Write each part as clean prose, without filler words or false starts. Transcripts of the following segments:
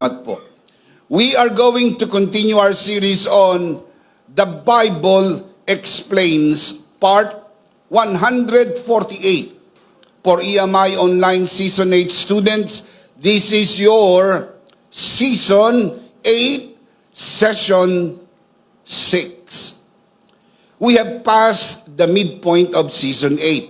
At po. We are going to continue our series on The Bible Explains Part 148. For EMI Online Season 8 students, this is your Season 8, Session 6. We have passed the midpoint of Season 8.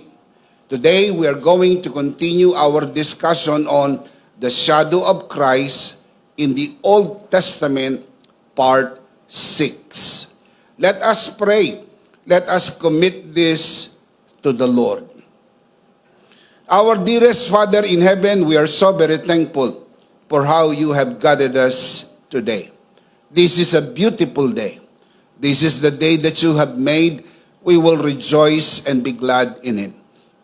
Today, we are going to continue our discussion on the shadow of Christ in the Old Testament, Part 6. Let us pray. Let us commit this to the Lord. Our dearest Father in heaven, we are so very thankful for how you have guided us today. This is a beautiful day. This is the day that you have made. We will rejoice and be glad in it.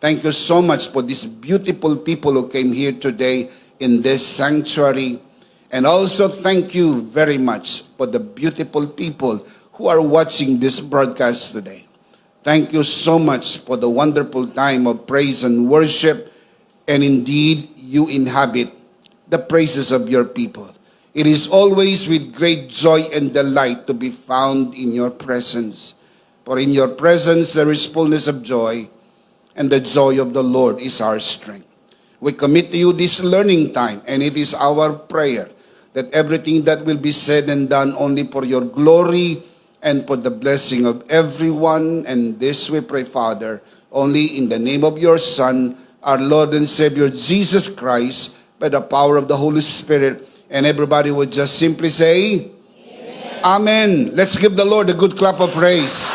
Thank you so much for these beautiful people who came here today in this sanctuary. And also thank you very much for the beautiful people who are watching this broadcast today. Thank you so much for the wonderful time of praise and worship. And indeed, you inhabit the praises of your people. It is always with great joy and delight to be found in your presence. For in your presence there is fullness of joy, and the joy of the Lord is our strength. We commit to you this learning time, and it is our prayer that everything that will be said and done only for your glory and for the blessing of everyone. And this we pray, Father, only in the name of your Son, our Lord and Savior, Jesus Christ, by the power of the Holy Spirit. And everybody would just simply say, Amen. Amen. Let's give the Lord a good clap of praise.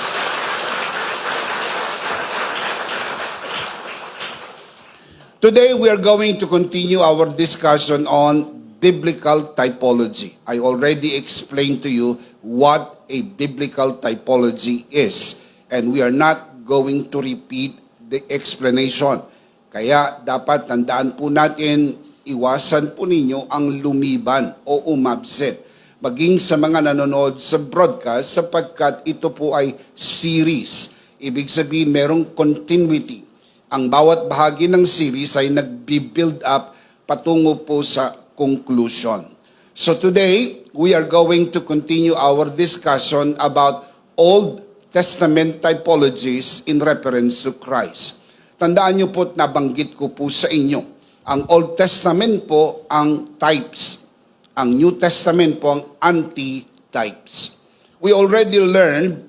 Today, we are going to continue our discussion on biblical typology. I already explained to you what a biblical typology is, and we are not going to repeat the explanation. Kaya dapat tandaan po natin, iwasan po ninyo ang lumiban o umabsent, maging sa mga nanonood sa broadcast, sapagkat ito po ay series. Ibig sabihin, merong continuity. Ang bawat bahagi ng series ay nagbi-build up patungo po sa conclusion. So today, we are going to continue our discussion about Old Testament typologies in reference to Christ. Tandaan niyo po, nabanggit ko po sa inyo, ang Old Testament po ang types, ang New Testament po ang anti-types. We already learned,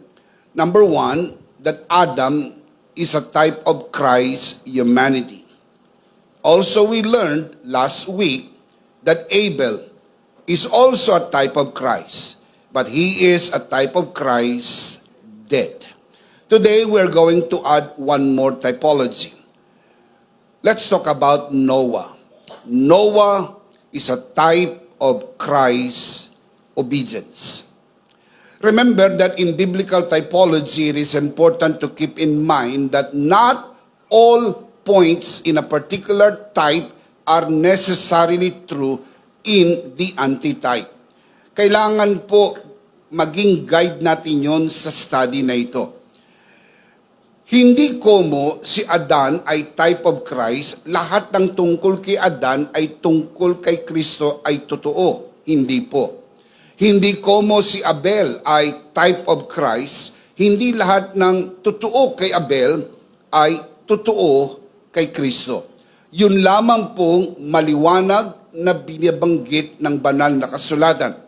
number one, that Adam is a type of Christ's humanity. Also, we learned last week that Abel is also a type of Christ, but he is a type of Christ's death. Today, we're going to add one more typology. Let's talk about Noah. Noah is a type of Christ's obedience. Remember that in biblical typology, it is important to keep in mind that not all points in a particular type are necessarily true in the antitype. Kailangan po maging guide natin yon sa study na ito. Hindi como si Adan ay type of Christ, lahat ng tungkol kay Adan ay tungkol kay Kristo ay totoo. Hindi po. Hindi como si Abel ay type of Christ, hindi lahat ng totoo kay Abel ay totoo kay Kristo. Yun lamang pong maliwanag na binabanggit ng banal na kasulatan.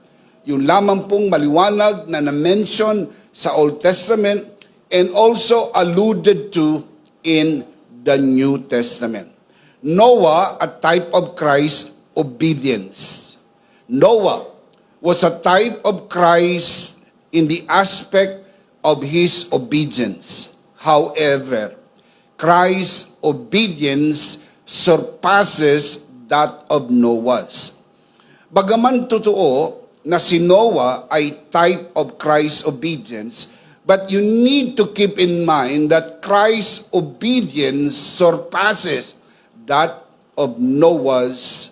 Yun lamang pong maliwanag na na-mention sa Old Testament and also alluded to in the New Testament. Noah, a type of Christ's obedience. Noah was a type of Christ in the aspect of his obedience. However, Christ's obedience surpasses that of Noah's. Bagaman totoo na si Noah ay type of Christ's obedience, but you need to keep in mind that Christ's obedience surpasses that of Noah's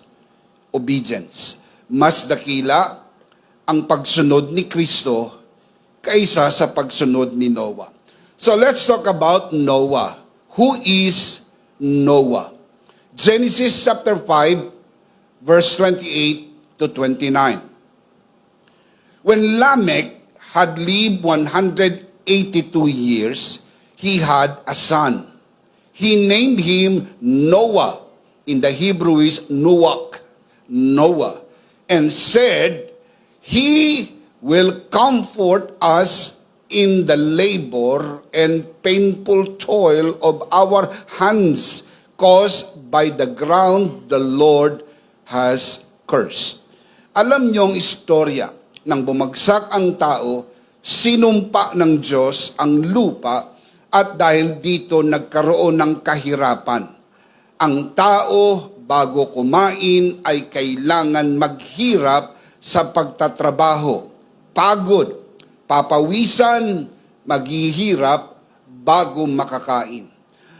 obedience. Mas dakila ang pagsunod ni Kristo kaysa sa pagsunod ni Noah. So let's talk about Noah. Who is Noah? Genesis chapter 5, verse 28 to 29. When Lamech had lived 182 years, he had a son. He named him Noah. In the Hebrew is Noach, Noah, and said, "He will comfort us in the labor and painful toil of our hands caused by the ground the Lord has cursed." Alam niyo ang istorya nang bumagsak ang tao, sinumpa ng Diyos ang lupa at dahil dito nagkaroon ng kahirapan. Ang tao bago kumain ay kailangan maghirap sa pagtatrabaho. Pagod, papawisan, maghihirap bago makakain.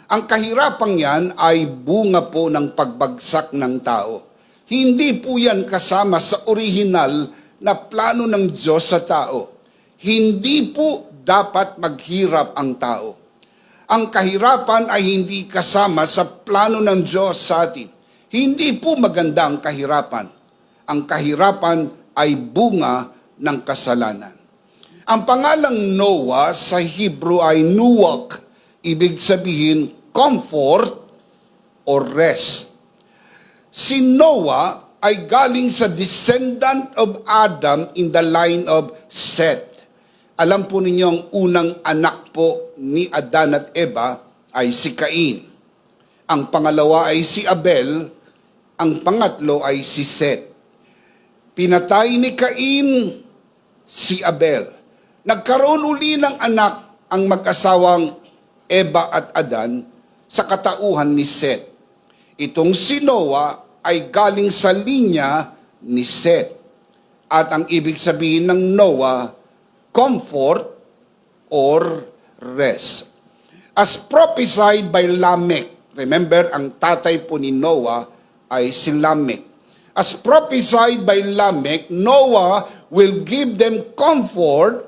Ang kahirapang yan ay bunga po ng pagbagsak ng tao. Hindi po yan kasama sa orihinal na plano ng Diyos sa tao. Hindi po dapat maghirap ang tao. Ang kahirapan ay hindi kasama sa plano ng Diyos sa atin. Hindi po maganda ang kahirapan. Ang kahirapan ay bunga ng kasalanan. Ang pangalang Noah sa Hebrew ay Nuach. Ibig sabihin, comfort or rest. Si Noah ay galing sa descendant of Adam in the line of Seth. Alam po ninyo ang unang anak po ni Adan at Eva ay si Cain. Ang pangalawa ay si Abel. Ang pangatlo ay si Seth. Pinatay ni Cain si Abel. Nagkaroon uli ng anak ang mag-asawang Eva at Adan sa katauhan ni Seth. Itong si Noah ay galing sa linya ni Seth. At ang ibig sabihin ng Noah, comfort or rest. As prophesied by Lamech, remember, ang tatay po ni Noah ay si Lamech. As prophesied by Lamech, Noah will give them comfort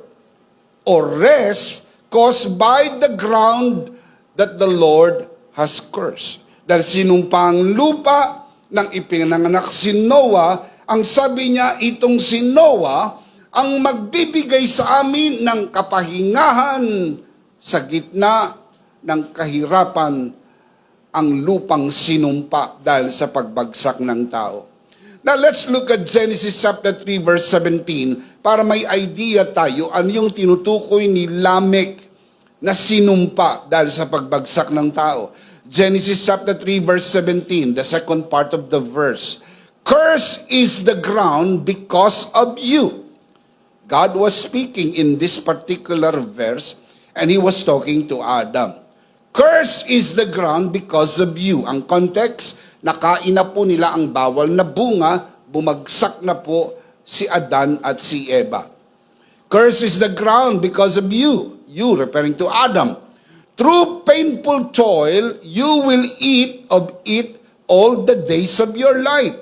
or rest caused by the ground that the Lord has cursed. Dahil sinumpa ang lupa nang ipinanganak si Noah, ang sabi niya, itong si Noah ang magbibigay sa amin ng kapahingahan sa gitna ng kahirapan ang lupang sinumpa dahil sa pagbagsak ng tao. Now let's look at Genesis chapter 3 verse 17 para may idea tayo ano yung tinutukoy ni Lamech na sinumpa dahil sa pagbagsak ng tao. Genesis chapter 3 verse 17, the second part of the verse. "Cursed is the ground because of you." God was speaking in this particular verse and He was talking to Adam. "Cursed is the ground because of you." Ang context, nakain na po nila ang bawal na bunga, bumagsak na po si Adan at si Eva. "Cursed is the ground because of you." You, referring to Adam. "Through painful toil, you will eat of it all the days of your life."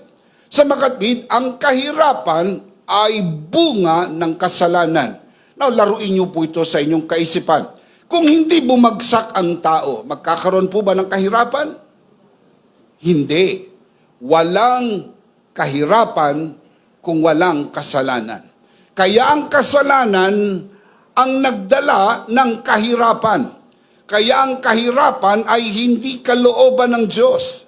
Sa makatwid, ang kahirapan ay bunga ng kasalanan. Now, laruin niyo po ito sa inyong kaisipan. Kung hindi bumagsak ang tao, magkakaroon po ba ng kahirapan? Hindi. Walang kahirapan kung walang kasalanan. Kaya ang kasalanan ang nagdala ng kahirapan. Kaya ang kahirapan ay hindi kalooban ng Diyos.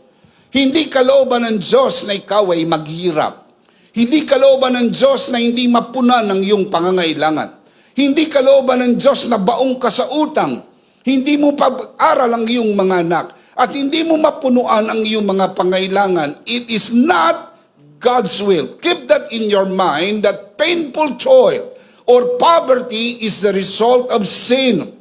Hindi kalooban ng Diyos na ikaw ay maghirap. Hindi kalooban ng Diyos na hindi mapunan ang iyong pangangailangan. Hindi kalooban ng Diyos na baong ka sa utang. Hindi mo pag-aral ang iyong mga anak. At hindi mo mapunuan ang iyong mga pangailangan. It is not God's will. Keep that in your mind that painful toil or poverty is the result of sin,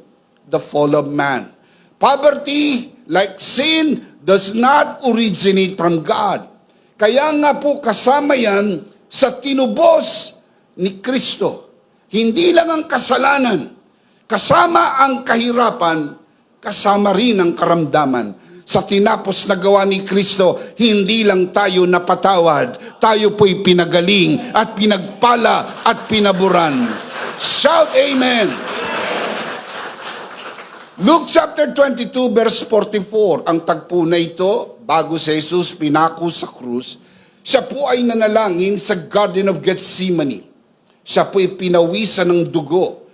the fall of man. Poverty, like sin, does not originate from God. Kaya nga po kasama yan sa tinubos ni Kristo. Hindi lang ang kasalanan, kasama ang kahirapan, kasama rin ang karamdaman. Sa tinapos na gawa ni Kristo, hindi lang tayo napatawad, tayo po'y pinagaling at pinagpala at pinaburan. Shout Amen! Luke chapter 22 verse 44, ang tagpo na ito, bago si Jesus pinako sa krus, Siya po ay nanalangin sa Garden of Gethsemane. Siya po ay pinawisan ng dugo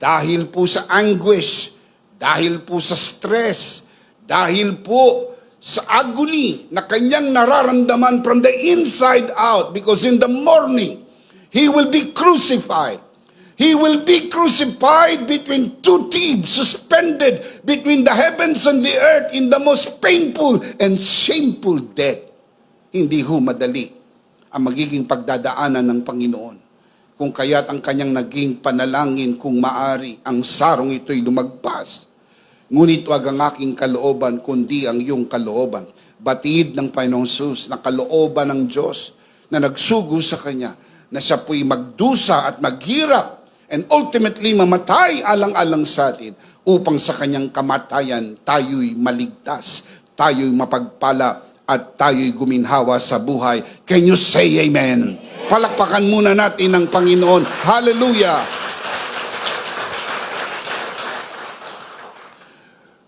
dahil po sa anguish, dahil po sa stress, dahil po sa agony na kanyang nararamdaman from the inside out, because in the morning, He will be crucified. He will be crucified between two thieves, suspended between the heavens and the earth in the most painful and shameful death. Hindi ho madali ang magiging pagdadaanan ng Panginoon. Kung kaya't ang kanyang naging panalangin, kung maari, ang sarong ito'y lumagpas. Ngunit wag ang aking kalooban, kundi ang iyong kalooban. Batid ng Panginoong Hesus na kalooban ng Diyos na nagsugo sa Kanya, na siya po'y magdusa at maghirap and ultimately mamatay alang-alang sa atin upang sa Kanyang kamatayan tayo'y maligtas, tayo'y mapagpala at tayo'y guminhawa sa buhay. Can you say amen? Palakpakan muna natin ang Panginoon. Hallelujah!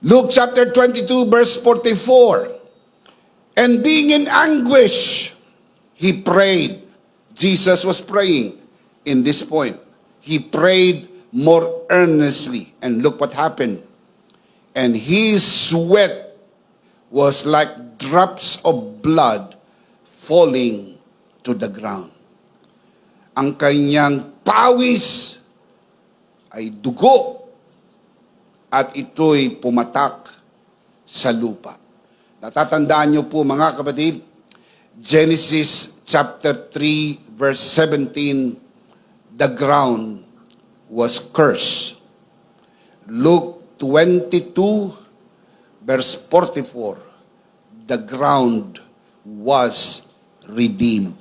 Luke chapter 22 verse 44. And being in anguish, he prayed. Jesus was praying in this point. He prayed more earnestly. And look what happened. And his sweat was like drops of blood falling to the ground. Ang kanyang pawis ay dugo at ito'y pumatak sa lupa. Natatandaan niyo po mga kapatid, Genesis chapter 3 verse 17, the ground was cursed. Luke 22 verse 44, the ground was redeemed.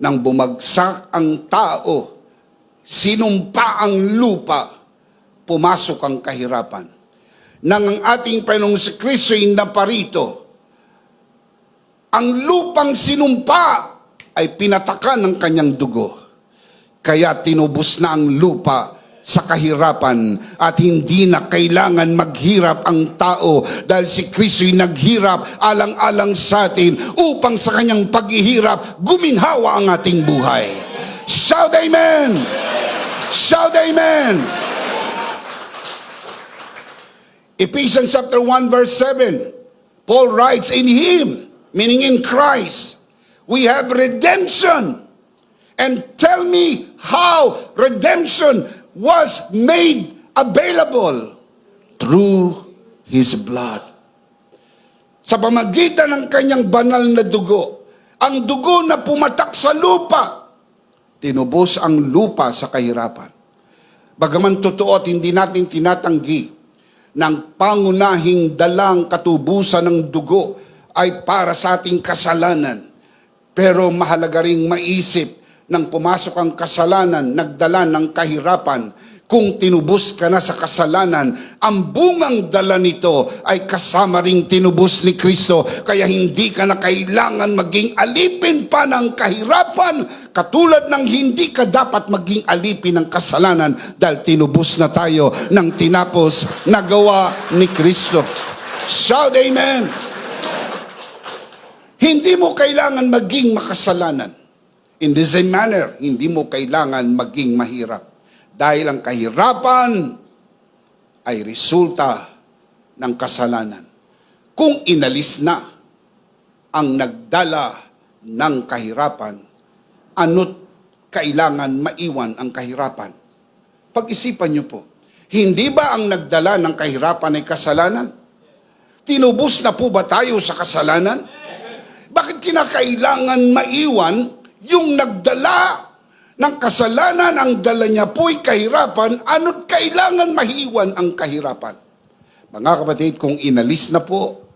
Nang bumagsak ang tao, sinumpa ang lupa, pumasok ang kahirapan. Nang ang ating Panginoong Kristo'y naparito, ang lupang sinumpa ay pinatakan ng kanyang dugo. Kaya tinubos na ang lupa sa kahirapan at hindi na kailangan maghirap ang tao dahil si Kristo'y naghirap alang-alang sa atin upang sa kanyang paghihirap guminhawa ang ating buhay. Shout amen! Shout amen! Ephesians chapter 1 verse 7, Paul writes, in Him, meaning in Christ, we have redemption. And tell me how redemption was made available through His blood. Sa pamagitan ng kanyang banal na dugo, ang dugo na pumatak sa lupa, tinubos ang lupa sa kahirapan. Bagaman totoo at hindi natin tinatanggi ng pangunahing dalang katubusan ng dugo ay para sa ating kasalanan. Pero mahalaga ring maisip, nang pumasok ang kasalanan, nagdala ng kahirapan. Kung tinubos ka na sa kasalanan, ang bungang dala nito ay kasama ring tinubos ni Kristo. Kaya hindi ka na kailangan maging alipin pa ng kahirapan, katulad ng hindi ka dapat maging alipin ng kasalanan dahil tinubos na tayo ng tinapos na gawa ni Kristo. Shout amen! Hindi mo kailangan maging makasalanan. In the same manner, hindi mo kailangan maging mahirap. Dahil ang kahirapan ay resulta ng kasalanan. Kung inalis na ang nagdala ng kahirapan, ano't kailangan maiwan ang kahirapan? Pag-isipan niyo po, hindi ba ang nagdala ng kahirapan ay kasalanan? Tinubos na po ba tayo sa kasalanan? Bakit kinakailangan maiwan yung nagdala ng kasalanan? Ang dala niya po'y kahirapan, ano't kailangan mahiwan ang kahirapan? Mga kapatid, kung inalis na po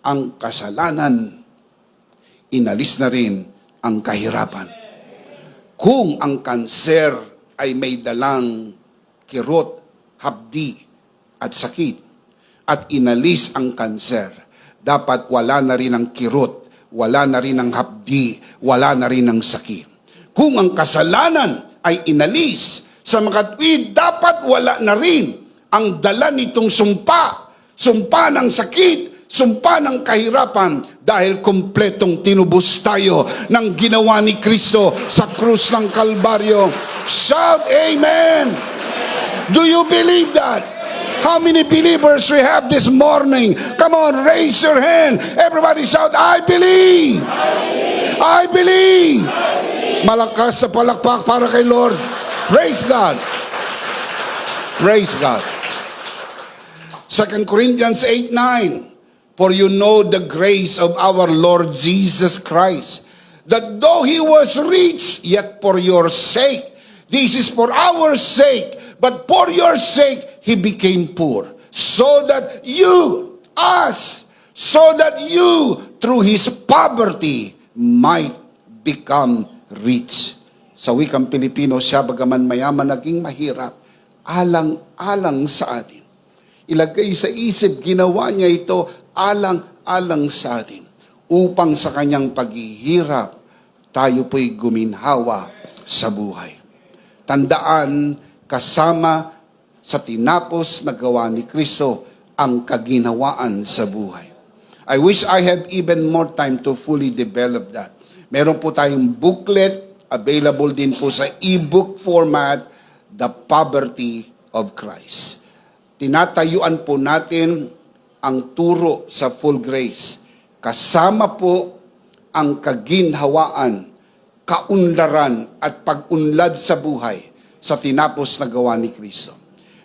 ang kasalanan, inalis na rin ang kahirapan. Kung ang kanser ay may dalang kirot, hapdi, at sakit, at inalis ang kanser, dapat wala na rin ang kirot, wala na rin ang hapdi, wala na rin ang sakit. Kung ang kasalanan ay inalis sa mga tuwid, dapat wala na rin ang dala nitong sumpa ng sakit, sumpa ng kahirapan dahil kumpletong tinubos tayo ng ginawa ni Kristo sa krus ng Kalbaryo. Shout Amen! Do you believe that? How many believers we have this morning? Come on, raise your hand. Everybody shout, I believe! I believe! Malakas sa palakpak para kay Lord. Praise God! Praise God! 2 Corinthians 8:9. For you know the grace of our Lord Jesus Christ, that though he was rich, yet for your sake, this is for our sake, but for your sake, he became poor, so that you, through his poverty, might become rich. Sa wikang Pilipino, siya bagaman mayaman naging mahirap, alang-alang sa atin. Ilagay sa isip, ginawa niya ito alang-alang sa atin, upang sa kanyang paghihirap, tayo po'y guminhawa sa buhay. Tandaan, kasama sa tinapos na gawa ni Kristo, ang kaginhawaan sa buhay. I wish I had even more time to fully develop that. Meron po tayong booklet, available din po sa e-book format, The Poverty of Christ. Tinatayuan po natin ang turo sa full grace. Kasama po ang kaginhawaan, kaunlaran at pag-unlad sa buhay sa tinapos na gawa ni Kristo.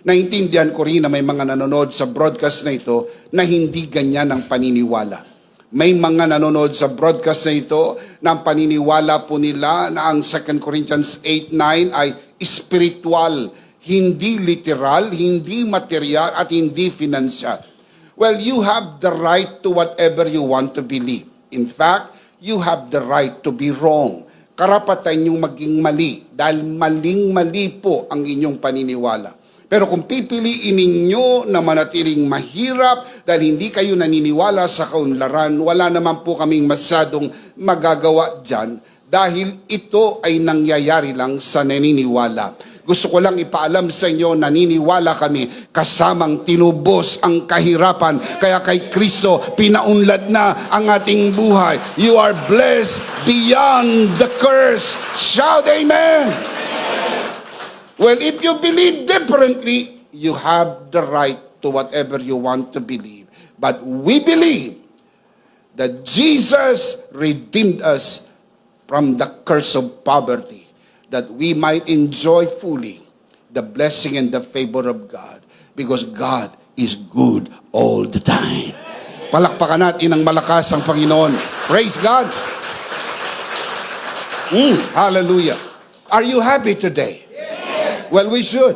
Naintindihan ko rin na may mga nanonood sa broadcast na ito na hindi ganyan ang paniniwala. May mga nanonood sa broadcast na ito na ang paniniwala po nila na ang 2 Corinthians 8:9 ay spiritual, hindi literal, hindi material at hindi financial. Well, you have the right to whatever you want to believe. In fact, you have the right to be wrong. Karapatan niyong maging mali dahil maling-mali po ang inyong paniniwala. Pero kung pipiliin ninyo na manatiling mahirap dahil hindi kayo naniniwala sa kaunlaran, wala naman po kaming masyadong magagawa dyan dahil ito ay nangyayari lang sa naniniwala. Gusto ko lang ipaalam sa inyo, naniniwala kami kasamang tinubos ang kahirapan. Kaya kay Kristo, pinaunlad na ang ating buhay. You are blessed beyond the curse. Shout Amen! Well, if you believe differently, you have the right to whatever you want to believe. But we believe that Jesus redeemed us from the curse of poverty, that we might enjoy fully the blessing and the favor of God, because God is good all the time. Palakpakan natin ng malakas ang Panginoon. Praise God! Hallelujah! Are you happy today? Well, we should,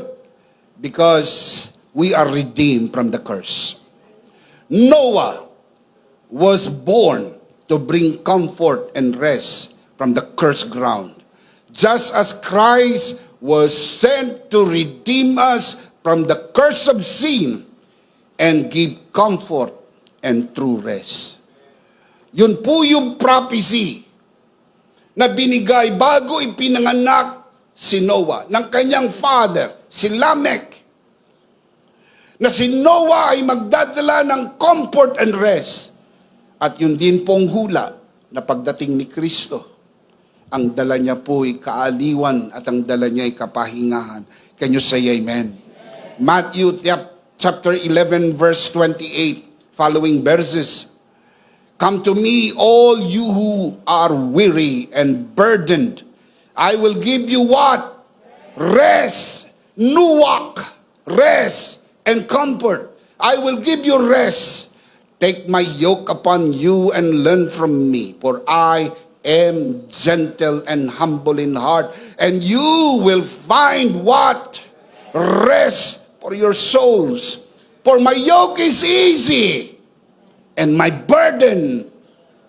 because we are redeemed from the curse. Noah was born to bring comfort and rest from the cursed ground, just as Christ was sent to redeem us from the curse of sin and give comfort and true rest. Yun po yung prophecy na binigay bago ipinanganak si Noah, ng kanyang father, si Lamech, na si Noah ay magdadala ng comfort and rest. At yun din pong hula na pagdating ni Kristo, ang dala niya po ay kaaliwan at ang dala niya ay kapahingahan. Can you say amen? Matthew chapter 11 verse 28, following verses. Come to me, all you who are weary and burdened, I will give you what? Rest. Nuwak. Rest and comfort. I will give you rest. Take my yoke upon you and learn from me, for I am gentle and humble in heart, and you will find what? Rest for your souls. For my yoke is easy, and my burden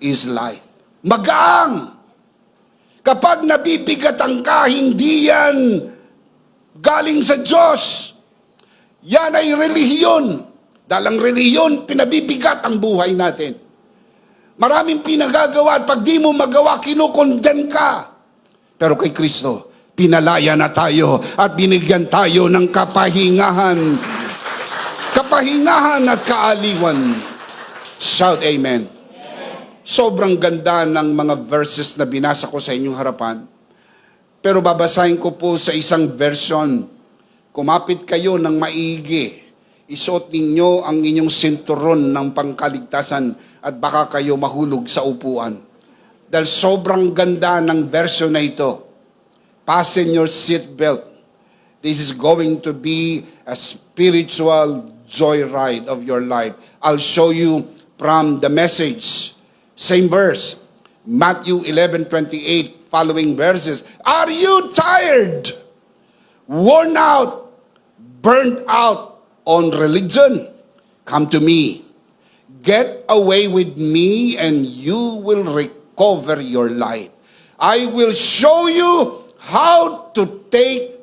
is light. Magaang. Kapag nabibigatan ka, hindi yan galing sa Diyos. Yan ay relihiyon. Dahil ang relihiyon, pinabibigat ang buhay natin. Maraming pinagagawa at pag di mo magawa, kinukondem ka. Pero kay Kristo, pinalaya na tayo at binigyan tayo ng kapahingahan. Kapahingahan at kaaliwan. Shout amen. Sobrang ganda ng mga verses na binasa ko sa inyong harapan. Pero babasahin ko po sa isang version. Kumapit kayo ng maigi. Isuot ninyo ang inyong sinturon ng pangkaligtasan at baka kayo mahulog sa upuan. Dahil sobrang ganda ng version na ito. Fasten your seatbelt. This is going to be a spiritual joyride of your life. I'll show you from the Message. Same verse. Matthew 11:28, following verses. Are you tired, worn out, burnt out on religion? Come to me. Get away with me and you will recover your life. I will show you how to take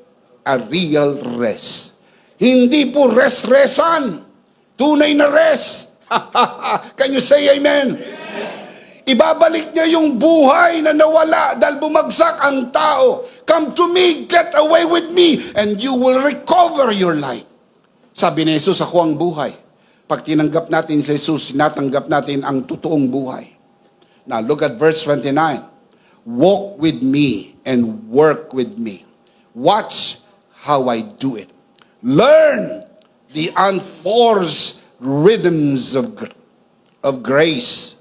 a real rest. Hindi po rest-resan. Tunay na rest. Can you say amen? Ibabalik niya yung buhay na nawala dahil bumagsak ang tao. Come to me, get away with me, and you will recover your life. Sabi ni Jesus, ako ang buhay. Pag tinanggap natin si Jesus, sinatanggap natin ang totoong buhay. Now, look at verse 29. Walk with me and work with me. Watch how I do it. Learn the unforced rhythms of grace.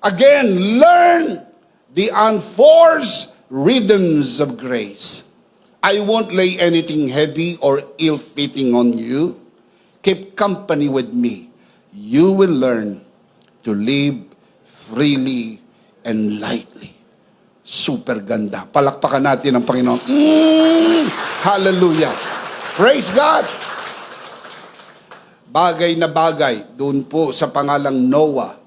Again, learn the unforced rhythms of grace. I won't lay anything heavy or ill-fitting on you. Keep company with me. You will learn to live freely and lightly. Super ganda. Palakpakan natin ang Panginoon. Hallelujah. Praise God. Bagay na bagay, doon po sa pangalang Noah,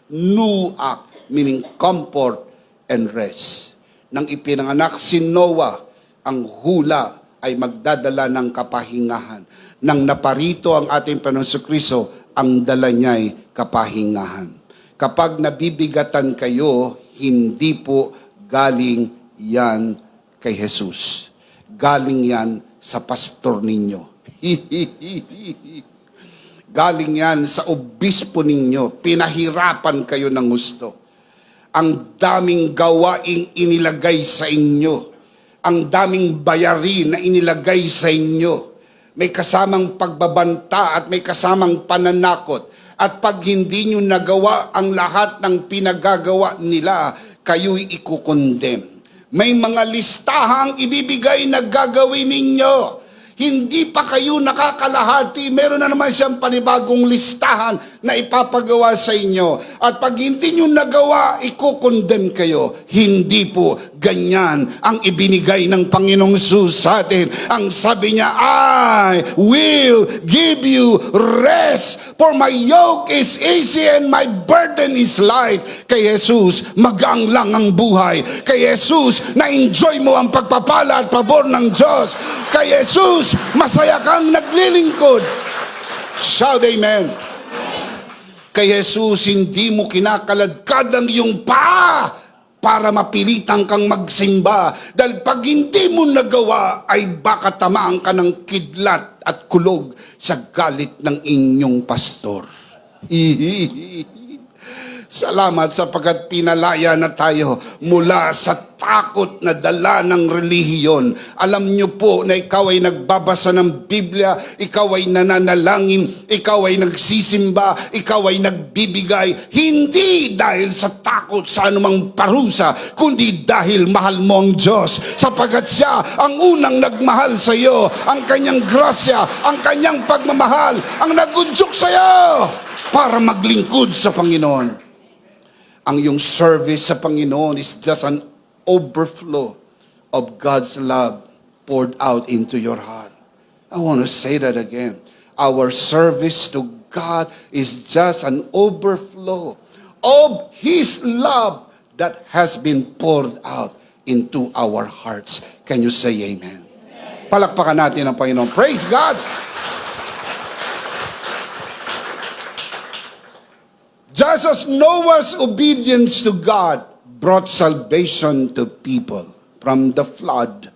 Nuak, meaning comfort and rest. Nang ipinanganak si Noah, ang hula ay magdadala ng kapahingahan. Nang naparito ang ating Panginoong Jesucristo, ang dala niya'y kapahingahan. Kapag nabibigatan kayo, hindi po galing yan kay Jesus. Galing yan sa pastor ninyo. Galing yan sa obispo ninyo. Pinahirapan kayo ng gusto. Ang daming gawaing inilagay sa inyo. Ang daming bayarin na inilagay sa inyo. May kasamang pagbabanta at may kasamang pananakot. At pag hindi nyo nagawa ang lahat ng pinagagawa nila, kayo'y ikukondem. May mga listahang ibibigay na gagawin ninyo. Hindi pa kayo nakakalahati, meron na naman siyang panibagong listahan na ipapagawa sa inyo. At pag hindi nyo nagawa, ikukondem kayo. Hindi po ganyan ang ibinigay ng Panginoong Jesus sa atin. Ang sabi niya, I will give you rest, for my yoke is easy and my burden is light. Kay Jesus, magaan lang ang buhay. Kay Jesus, na-enjoy mo ang pagpapala at pabor ng Diyos. Kay Jesus, masaya kang naglilingkod. Shout amen. Kay Jesus, hindi mo kinakaladkad ang iyong paa para mapilitan kang magsimba. Dahil pag hindi mo nagawa, ay baka tamaan ka ng kidlat at kulog sa galit ng inyong pastor. Salamat sapagkat pinalaya na tayo mula sa takot na dala ng relihiyon. Alam niyo po na ikaw ay nagbabasa ng Biblia, ikaw ay nananalangin, ikaw ay nagsisimba, ikaw ay nagbibigay, hindi dahil sa takot sa anumang parusa, kundi dahil mahal mo ang Diyos. Sapagkat siya ang unang nagmahal sa iyo, ang kanyang grasya, ang kanyang pagmamahal, ang nagudyok sa iyo para maglingkod sa Panginoon. Ang iyong service sa Panginoon is just an overflow of God's love poured out into your heart. I want to say that again. Our service to God is just an overflow of His love that has been poured out into our hearts. Can you say amen? Palakpakan natin ang Panginoon. Praise God! Just as Noah's obedience to God brought salvation to people from the flood,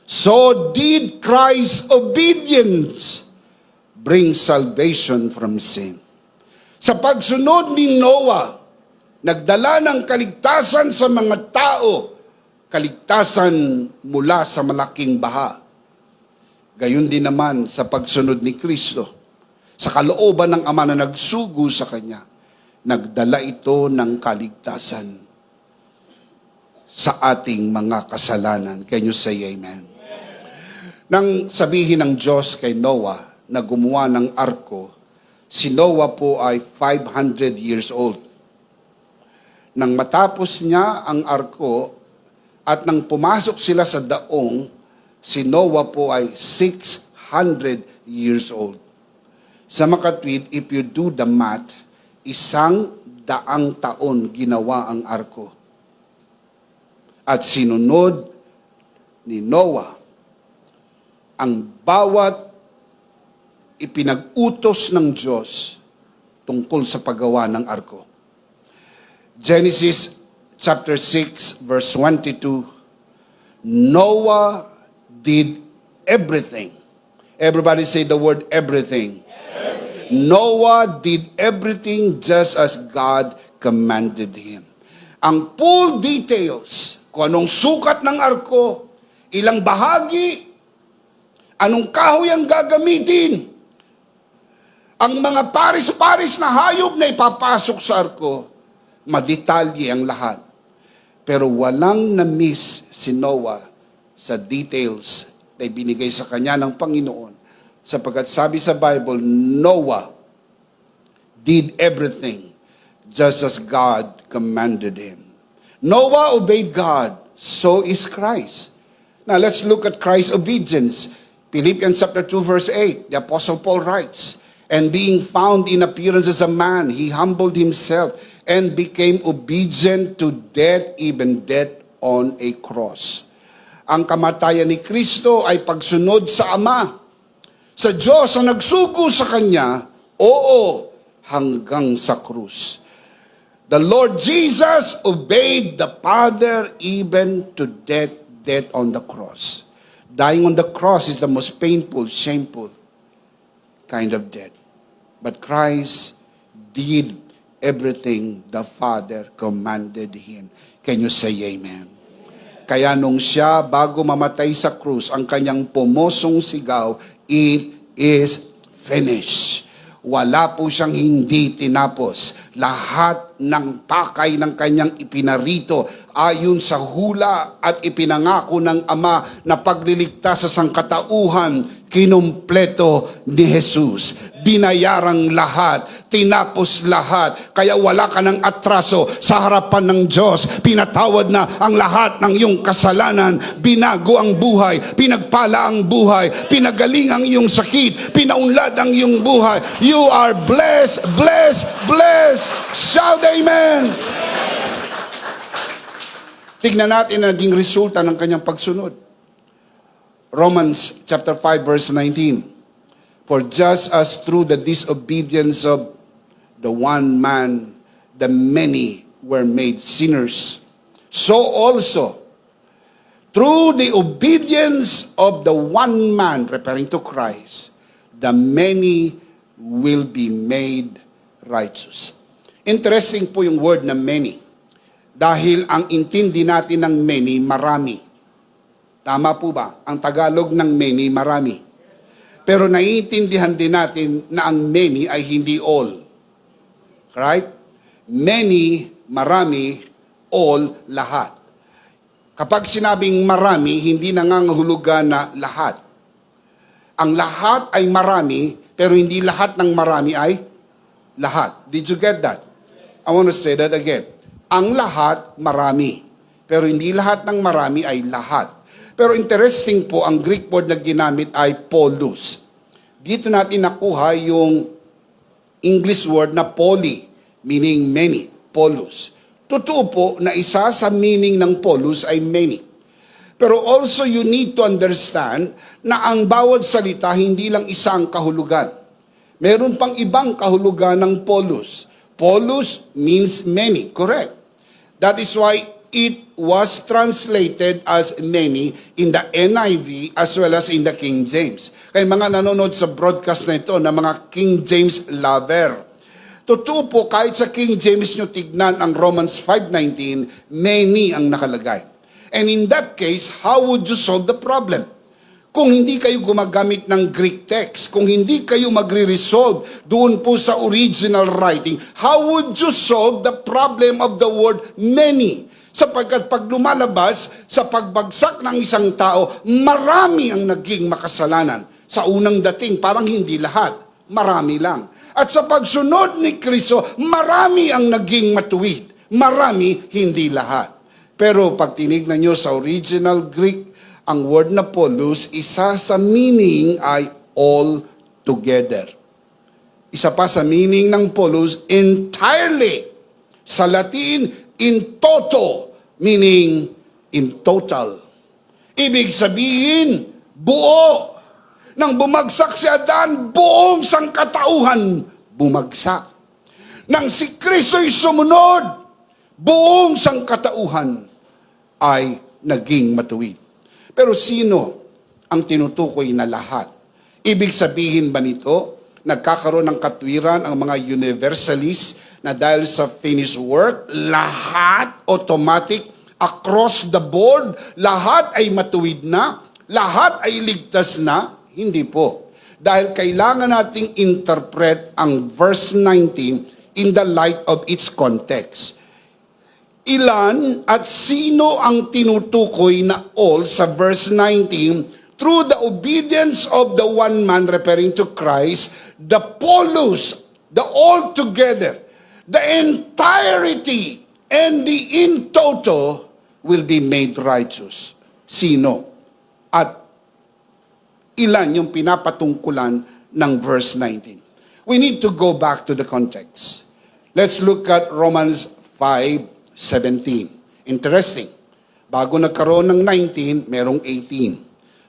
so did Christ's obedience bring salvation from sin. Sa pagsunod ni Noah, nagdala ng kaligtasan sa mga tao, kaligtasan mula sa malaking baha. Gayon din naman sa pagsunod ni Kristo. Sa kalooban ng Ama na nagsugo sa Kanya, nagdala ito ng kaligtasan sa ating mga kasalanan. Can you say amen? Nang sabihin ng Diyos kay Noah na gumawa ng arko, si Noah po ay 500 years old. Nang matapos niya ang arko at nang pumasok sila sa daong, si Noah po ay 600 years old. Sa makatwid, if you do the math, 100 taon ginawa ang arko. At sinunod ni Noah ang bawat ipinag-utos ng Diyos tungkol sa paggawa ng arko. Genesis chapter 6 verse 22, Noah did everything. Everybody say the word everything. Noah did everything just as God commanded him. Ang full details, kung anong sukat ng arko, ilang bahagi, anong kahoy ang gagamitin, ang mga paris-paris na hayop na ipapasok sa arko, madetalye ang lahat. Pero walang na-miss si Noah sa details na ibinigay sa kanya ng Panginoon. Sapagkat sabi sa Bible, Noah did everything just as God commanded him. Noah obeyed God, so is Christ. Now let's look at Christ's obedience. Philippians chapter 2 verse 8, the Apostle Paul writes, and being found in appearance as a man, he humbled himself and became obedient to death, even death on a cross. Ang kamatayan ni Kristo ay pagsunod sa Ama. Sa Diyos na nagsugo sa Kanya, oo, hanggang sa krus. The Lord Jesus obeyed the Father even to death on the cross. Dying on the cross is the most painful, shameful kind of death. But Christ did everything the Father commanded Him. Can you say amen? Kaya nung siya, bago mamatay sa krus, ang kanyang pumosong sigaw, it is finished. Wala po siyang hindi tinapos. Lahat ng pakay ng kanyang ipinarito ayon sa hula at ipinangako ng Ama na pagliligtas sa sangkatauhan, kinumpleto ni Jesus. Binayarang lahat, tinapos lahat, kaya wala ka ng atraso sa harapan ng Diyos. Pinatawad na ang lahat ng iyong kasalanan, binago ang buhay, pinagpala ang buhay, pinagaling ang iyong sakit, pinaunlad ang iyong buhay. You are blessed, blessed, blessed. Shout amen! Tignan natin ang naging resulta ng kanyang pagsunod. Romans chapter 5 verse 19. For just as through the disobedience of the one man, the many were made sinners, so also through the obedience of the one man, referring to Christ, the many will be made righteous. Interesting po yung word na many. Dahil ang intindi natin ng many, marami. Tama po ba? Ang Tagalog ng many, marami. Pero naiintindihan din natin na ang many ay hindi all. Right? Many, marami, all, lahat. Kapag sinabing marami, hindi nangangahulugan na lahat. Ang lahat ay marami, pero hindi lahat ng marami ay lahat. Did you get that? I want to say that again. Ang lahat, marami. Pero hindi lahat ng marami ay lahat. Pero interesting po, ang Greek word na ginamit ay polus. Dito natin nakuha yung English word na poly, meaning many, polus. Totoo po na isa sa meaning ng polus ay many. Pero also you need to understand na ang bawat salita hindi lang isang kahulugan. Meron pang ibang kahulugan ng polus. Polus means many, correct? That is why it was translated as many in the NIV as well as in the King James. Kaya mga nanonood sa broadcast na ito na mga King James lover, Totoo po, kahit sa King James nyo tignan ang Romans 5:19, many ang nakalagay. And in that case, how would you solve the problem? Kung hindi kayo gumagamit ng Greek text, kung hindi kayo magre-resolve doon po sa original writing, how would you solve the problem of the word many? Sapagkat pag lumalabas sa pagbagsak ng isang tao, marami ang naging makasalanan. Sa unang dating, parang hindi lahat, marami lang. At sa pagsunod ni Kristo, marami ang naging matuwid. Marami, hindi lahat. Pero pag tinignan nyo sa original Greek, ang word na polos, isa sa meaning ay all together. Isa pa sa meaning ng polos, entirely. Sa Latin, in toto, meaning in total. Ibig sabihin, buo. Nang bumagsak si Adan, buong sangkatauhan bumagsak. Nang si Kristo'y sumunod, buong sangkatauhan ay naging matuwid. Pero sino ang tinutukoy na lahat? Ibig sabihin ba nito, nagkakaroon ng katwiran ang mga universalists na dahil sa finished work, lahat automatic, across the board, lahat ay matuwid na, lahat ay ligtas na? Hindi po. Dahil kailangan nating interpret ang verse 19 in the light of its context. Ilan at sino ang tinutukoy na all sa verse 19? Through the obedience of the one man, referring to Christ, the polos, the altogether, the entirety, and the in toto will be made righteous. Sino? At ilan yung pinapatungkulan ng verse 19? We need to go back to the context. Let's look at Romans 5:17. Interesting. Bago nagkaroon ng 19, merong 18.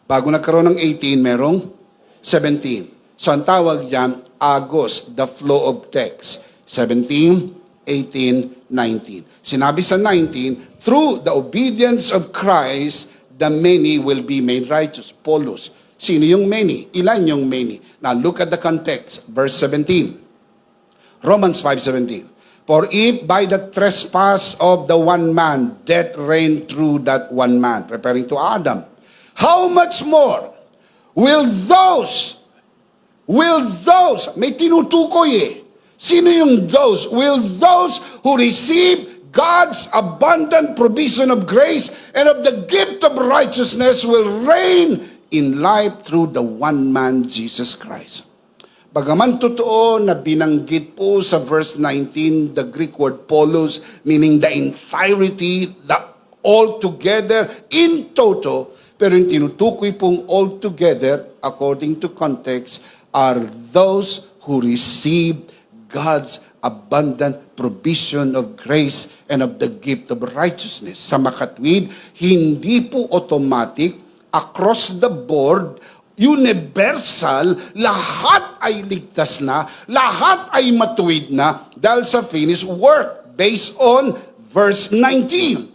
Bago nagkaroon ng 18, merong 17. So ang tawag yan, agos, the flow of text. 17, 18, 19. Sinabi sa 19, through the obedience of Christ, the many will be made righteous. Polos. Sino yung many? Ilan yung many? Now look at the context. Verse 17. Romans 5:17. For if by the trespass of the one man, death reigned through that one man, referring to Adam, how much more will those, may tinutukoy eh. Sino yung those? Will those who receive God's abundant provision of grace and of the gift of righteousness will reign in life through the one man, Jesus Christ. Bagaman totoo na binanggit po sa verse 19, the Greek word polos, meaning the entirety, the altogether, in toto, pero yung tinutukoy pong altogether, according to context, are those who receive God's abundant provision of grace and of the gift of righteousness. Sa makatwid, hindi po automatic, across the board, universal, lahat ay ligtas na, lahat ay matuwid na dahil sa finished work based on verse 19.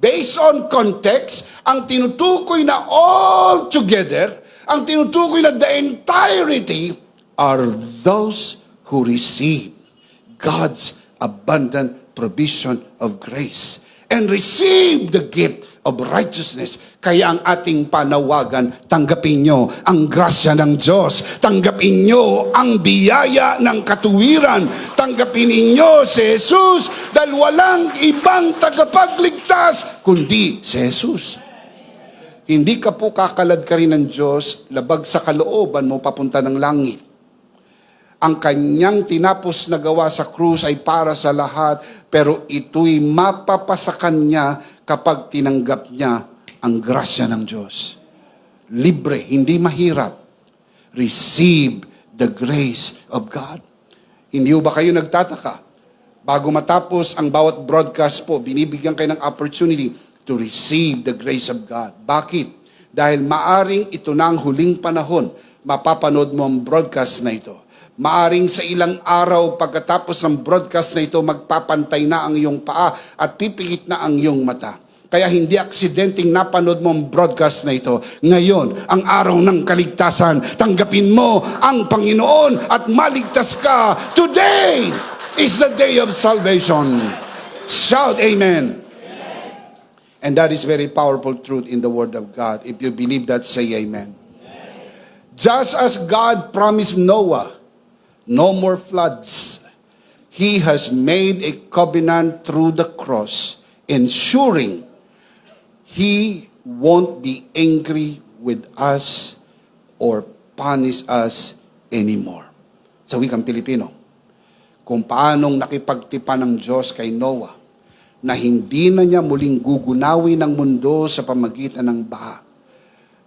Based on context, ang tinutukoy na all together, ang tinutukoy na the entirety are those who receive God's abundant provision of grace and receive the gift of righteousness. Kaya ang ating panawagan, tanggapin nyo ang grasya ng Diyos. Tanggapin nyo ang biyaya ng katuwiran. Tanggapin ninyo si Jesus dahil walang ibang tagapagligtas kundi si Jesus. Hindi ka po kakalad ka rin ng Diyos, labag sa kalooban mo papunta ng langit. Ang kanyang tinapos na gawa sa krus ay para sa lahat, pero ito'y mapapasakan niya kapag tinanggap niya ang grasya ng Diyos. Libre, hindi mahirap. Receive the grace of God. Hindi ba kayo nagtataka? Bago matapos ang bawat broadcast po, binibigyan kayo ng opportunity to receive the grace of God. Bakit? Dahil maaring ito na ang huling panahon, mapapanood mo ang broadcast na ito. Maaring sa ilang araw pagkatapos ng broadcast na ito, magpapantay na ang iyong paa at pipikit na ang iyong mata. Kaya hindi aksidenteng napanood mo ang broadcast na ito. Ngayon, ang araw ng kaligtasan, tanggapin mo ang Panginoon at maligtas ka today. is the day of salvation. Shout amen. And that is very powerful truth in the Word of God. If you believe that, say amen. Just as God promised Noah, no more floods, He has made a covenant through the cross, ensuring He won't be angry with us or punish us anymore. Sa wikang Pilipino, kung paanong nakipagtipan ng Diyos kay Noah, na hindi na niya muling gugunawin ang mundo sa pamagitan ng baha.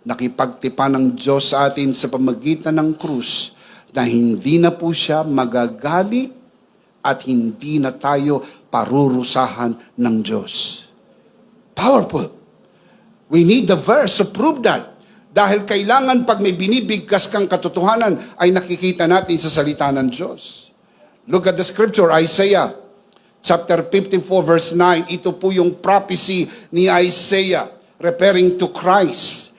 Nakipagtipan ng Diyos sa atin sa pamagitan ng krus, na hindi na po siya magagalit at hindi na tayo parurusahan ng Diyos. Powerful. We need the verse to prove that. Dahil kailangan pag may binibigkas kang katotohanan, ay nakikita natin sa salita ng Diyos. Look at the scripture, Isaiah chapter 54 verse 9. Ito po yung prophecy ni Isaiah referring to Christ.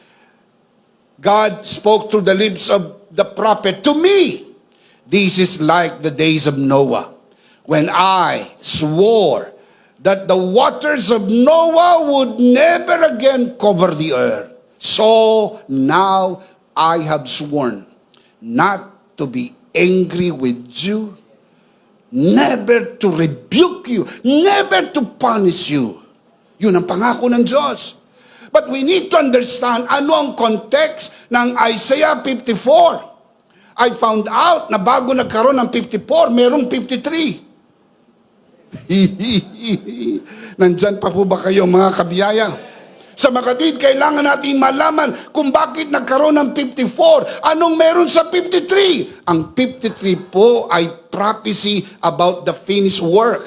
God spoke through the lips of the prophet, to me, this is like the days of Noah, when I swore that the waters of Noah would never again cover the earth. So now I have sworn not to be angry with you, never to rebuke you, never to punish you. Yun ang pangako ng Diyos. But we need to understand ano ang context ng Isaiah 54. I found out na bago nagkaroon ng 54, merong 53. Nandyan pa po ba kayo mga kabiyaya? Sa makatwid, kailangan natin malaman kung bakit nagkaroon ng 54. Anong meron sa 53? Ang 53 po ay prophecy about the finished work.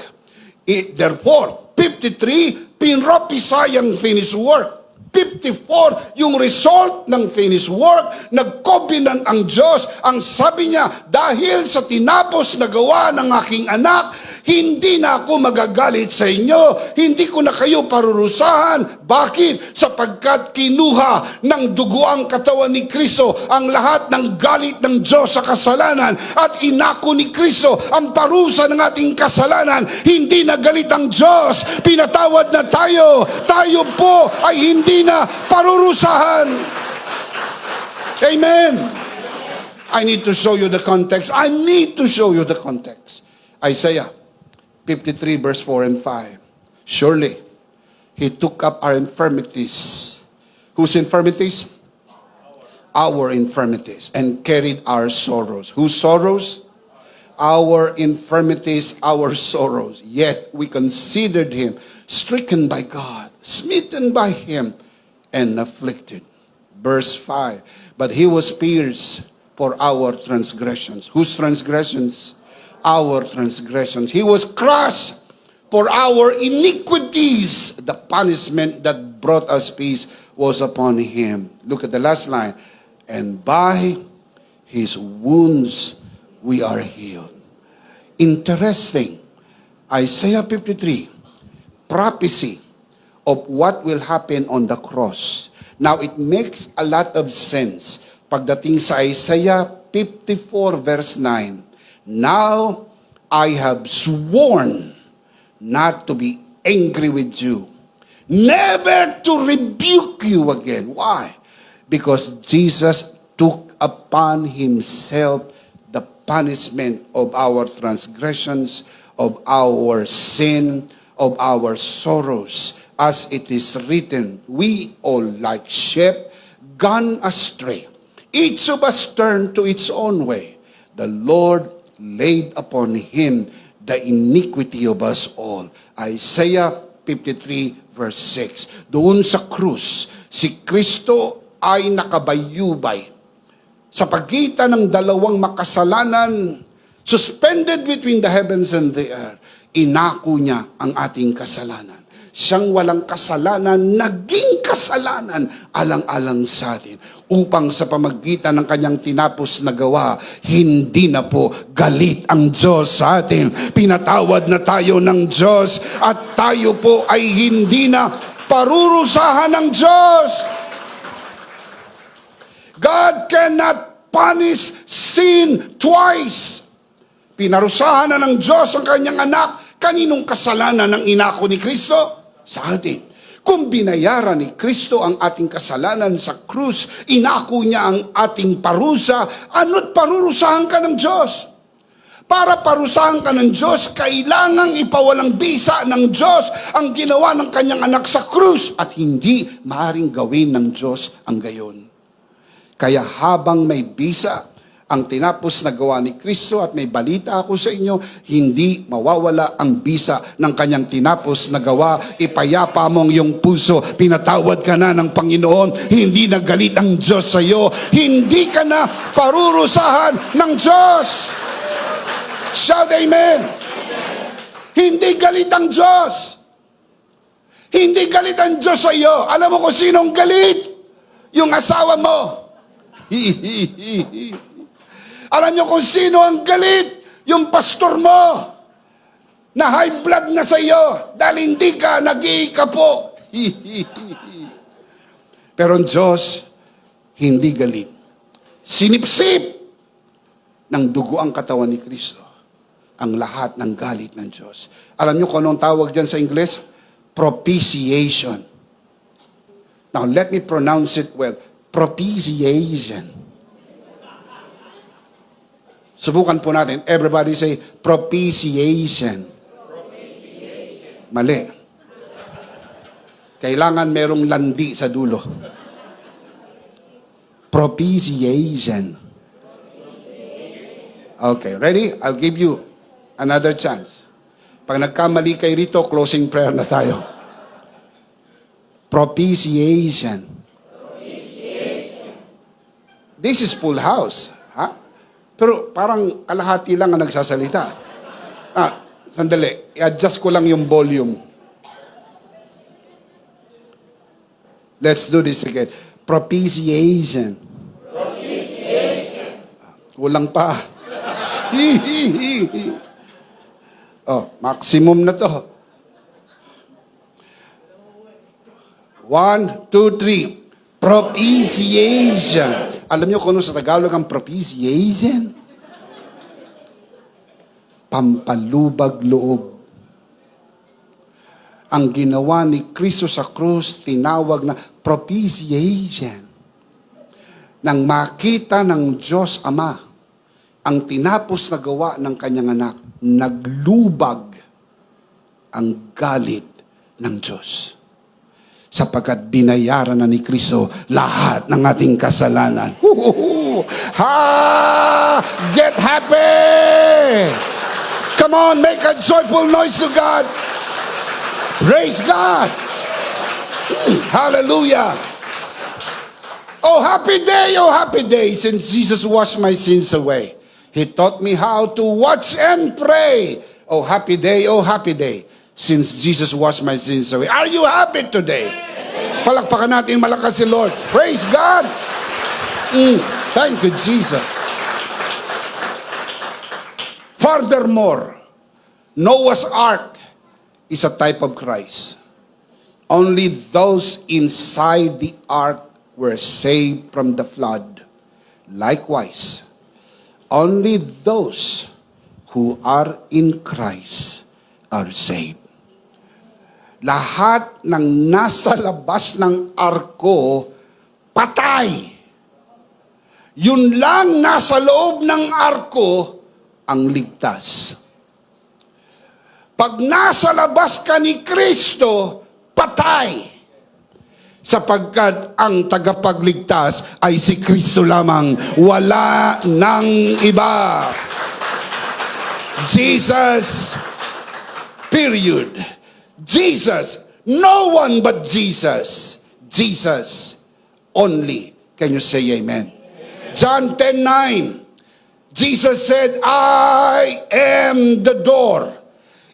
Therefore, 53, pinrophecy ang finished work. 54, yung result ng finished work, nag-covenant ang Diyos. Ang sabi niya, dahil sa tinapos na gawa ng aking anak, hindi na ako magagalit sa inyo. Hindi ko na kayo parurusahan. Bakit? Sapagkat kinuha ng dugo ang katawan ni Kristo ang lahat ng galit ng Diyos sa kasalanan at inako ni Kristo ang parusa ng ating kasalanan. Hindi na galit ang Diyos. Pinatawad na tayo. Tayo po ay hindi na parurusahan. Amen. I need to show you the context. I need to show you the context. Isaiah 53 verse 4 and 5. Surely, He took up our infirmities. Whose infirmities? Our infirmities. And carried our sorrows. Whose sorrows? Our infirmities, our sorrows. Yet we considered Him stricken by God, smitten by Him, and afflicted. Verse 5. But He was pierced for our transgressions. Whose transgressions? Our transgressions. He was crushed for our iniquities. The punishment that brought us peace was upon Him. Look at the last line. And by His wounds we are healed. Interesting. Isaiah 53, prophecy of what will happen on the cross. Now it makes a lot of sense pagdating sa Isaiah 54 verse 9. Now I have sworn not to be angry with you, never to rebuke you again. Why? Because Jesus took upon Himself the punishment of our transgressions, of our sin, of our sorrows. As it is written, we all like sheep gone astray. Each of us turned to its own way. The Lord laid upon Him the iniquity of us all. Isaiah 53 verse 6. Doon sa krus, si Kristo ay nakabayubay sa pagitan ng dalawang makasalanan, suspended between the heavens and the earth. Inako niya ang ating kasalanan. Siyang walang kasalanan, naging kasalanan alang-alang sa atin. Upang sa pamagitan ng kanyang tinapos na gawa, hindi na po galit ang Diyos sa atin. Pinatawad na tayo ng Diyos at tayo po ay hindi na parurusahan ng Diyos. God cannot punish sin twice. Pinarusahan na ng Diyos ang kanyang anak. Kaninong kasalanan ang inako ni Kristo? Sa atin. Kung binayaran ni Kristo ang ating kasalanan sa krus, inako niya ang ating parusa, ano't parurusahan ka ng Diyos? Para parusahan ka ng Diyos, kailangang ipawalang bisa ng Diyos ang ginawa ng kanyang anak sa krus at hindi maaring gawin ng Diyos ang gayon. Kaya habang may bisa ang tinapos na gawa ni Kristo at may balita ako sa inyo, hindi mawawala ang bisa ng kanyang tinapos na gawa. Ipayapa mong iyong puso, pinatawad ka na ng Panginoon, hindi nagalit ang Diyos sa iyo, hindi ka na parurusahan ng Diyos. Shout amen. Hindi galit ang Diyos. Hindi galit ang Diyos sa iyo. Alam mo kung sinong galit? Yung asawa mo. Alam niyo kung sino ang galit? Yung pastor mo na high blood na sa iyo dahil hindi ka nag-iikapo. Pero ang Diyos hindi galit. Sinipsip ng dugo ang katawan ni Kristo ang lahat ng galit ng Diyos. Alam niyo kung anong tawag dyan sa Ingles? Propitiation. Now, let me pronounce it well. Propitiation. Subukan po natin. Everybody say, propitiation. Mali. Kailangan merong landi sa dulo. Propitiation. Okay, ready? I'll give you another chance. Pag nagkamali kayo rito, closing prayer na tayo. Propitiation. This is full house. Ha? Pero parang kalahati lang ang nagsasalita. Sandali. I-adjust ko lang yung volume. Let's do this again. Propitiation. Kulang pa. Maximum na to. 1, 2, 3. Propitiation. Alam niyo kung ano sa Tagalog ang propitiation? Pampalubag loob. Ang ginawa ni Kristo sa krus, tinawag na propitiation. Nang makita ng Diyos Ama ang tinapos na gawa ng kanyang anak, naglubag ang galit ng Diyos. Sapagkat binayaran na ni Kristo lahat ng ating kasalanan. Ha! Get happy! Come on, make a joyful noise to God. Praise God! Hallelujah! Oh, happy day, since Jesus washed my sins away. He taught me how to watch and pray. Oh, happy day, since Jesus washed my sins away. Are you happy today? Palakpakan natin malakas si Lord. Praise God! Thank you, Jesus. Furthermore, Noah's Ark is a type of Christ. Only those inside the ark were saved from the flood. Likewise, only those who are in Christ are saved. Lahat ng nasa labas ng arko, patay. Yun lang nasa loob ng arko ang ligtas. Pag nasa labas ka ni Kristo, patay. Sapagkat ang tagapagligtas ay si Kristo lamang. Wala nang iba. Jesus, period. Jesus, no one but Jesus. Jesus only. Can you say amen? John 10:9. Jesus said, I am the door.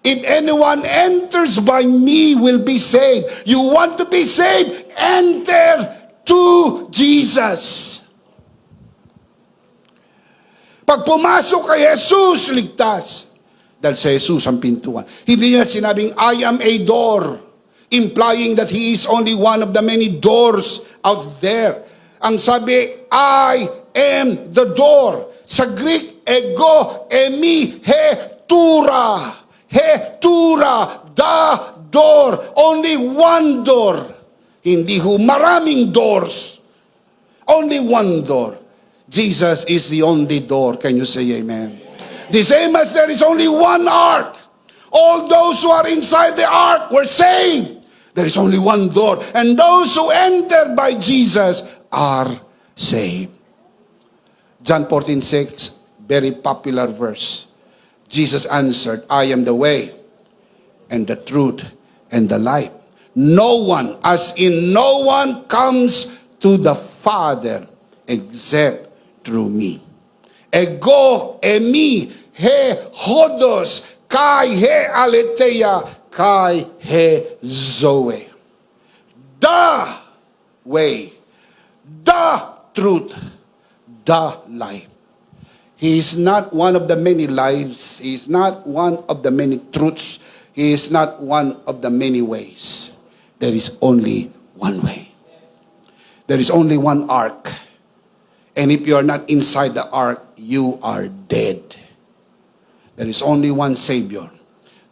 If anyone enters by me will be saved. You want to be saved? Enter to Jesus. Pag pumasok kay Jesus, ligtas. Dahil sa Jesus ang pintuan. Hindi niya sinabing, I am a door. Implying that He is only one of the many doors out there. Ang sabi, I am the door. Sa Greek, ego, emi, tura, the door. Only one door. Hindi ho maraming doors. Only one door. Jesus is the only door. Can you say amen? The same as there is only one ark. All those who are inside the ark were saved. There is only one door. And those who enter by Jesus are saved. John 14:6, very popular verse. Jesus answered, I am the way and the truth and the life. No one, as in no one comes to the Father except through me. Ego, emi, hodos, kai aletheia, kai zoe. The way, the truth, the life. He is not one of the many lives. He is not one of the many truths. He is not one of the many ways. There is only one way. There is only one ark. And if you are not inside the ark, you are dead. There is only one Savior.